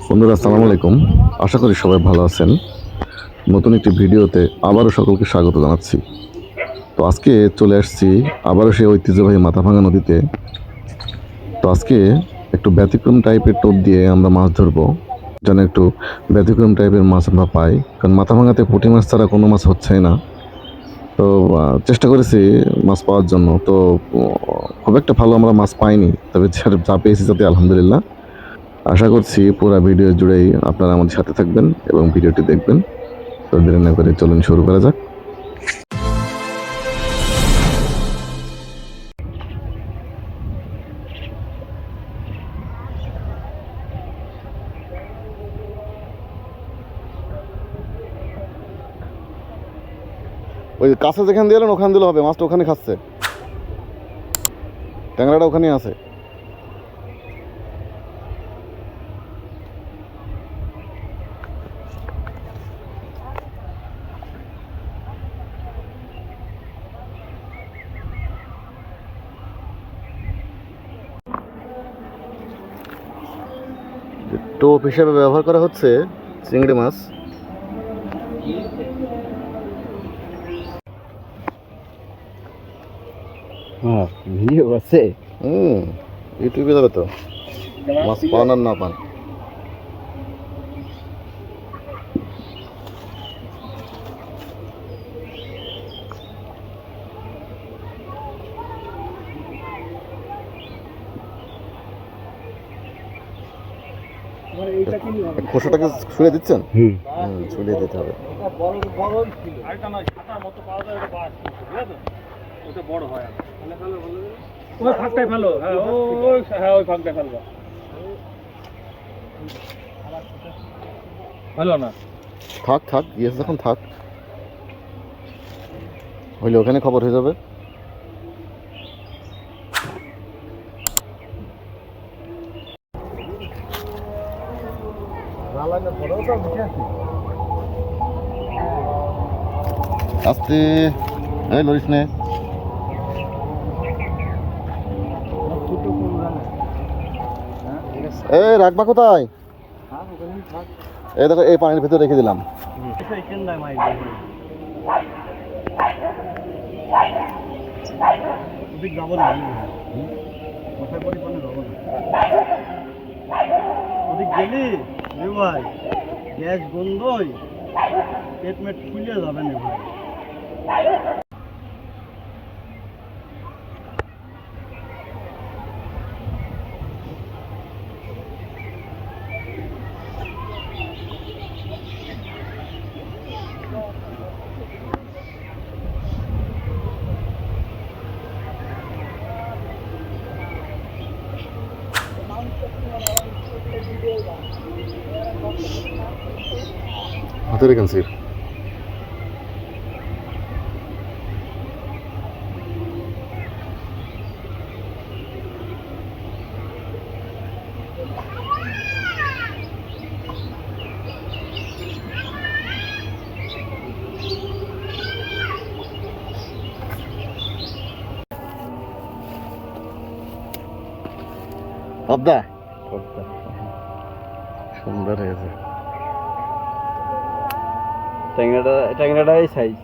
বন্ধুরা আসসালামু আলাইকুম। আশা করি সবাই ভালো আছেন। নতুন একটি ভিডিওতে আবারও সকলকে স্বাগত জানাচ্ছি। তো আজকে চলে আসছি আবারও সেই ঐতিহ্যবাহী মাথাভাঙা নদীতে। তো আজকে একটু ব্যতিক্রম টাইপের টোপ দিয়ে আমরা মাছ ধরবো, যেন একটু ব্যতিক্রম টাইপের মাছ আমরা পাই, কারণ মাথাভাঙাতে পুঁটি মাছ ছাড়া কোনো মাছ হচ্ছেই না। তো চেষ্টা করেছি মাছ পাওয়ার জন্য, তো খুব একটা ভালো আমরা মাছ পাইনি, তবে যা পেয়েছি তাতে আলহামদুলিল্লাহ। আশা করছি পুরো ভিডিও জুড়েই আপনারা আমাদের সাথে থাকবেন এবং ভিডিওটি দেখবেন। তো দেরি না করে চলুন শুরু করা যাক। ওই কাছে যেখানে দিলেন ওখানে দিলে হবে, মাছটা ওখানে খাচ্ছে, ট্যাংরাটা ওখানেই আছে। টোপ হিসেবে ব্যবহার করা হচ্ছে চিংড়ি মাছ। ভিডিও আছে। ইউটিউবে যাবে তো, মাছ পান আর না পান। খোসাটাকে ছুঁড়ে দিচ্ছেন? ছুঁড়িয়ে দিতে হবে। থাক থাক, গিয়েছে যখন থাক, হইলে ওখানে খবর হয়ে যাবে। আস্তে, এই লরিস নে। এই রাখবা কোথায়? এই দেখো, এই পানির ভিতরে রেখে দিলাম। গেলি ভাই, গ্যাস গন্ধই পেট মেট ফুলে যাবে না ভাই। হাতে রেখেন সির। পদ্মা সুন্দর হয়েছে। ট্যাংরাটা এই সাইজ।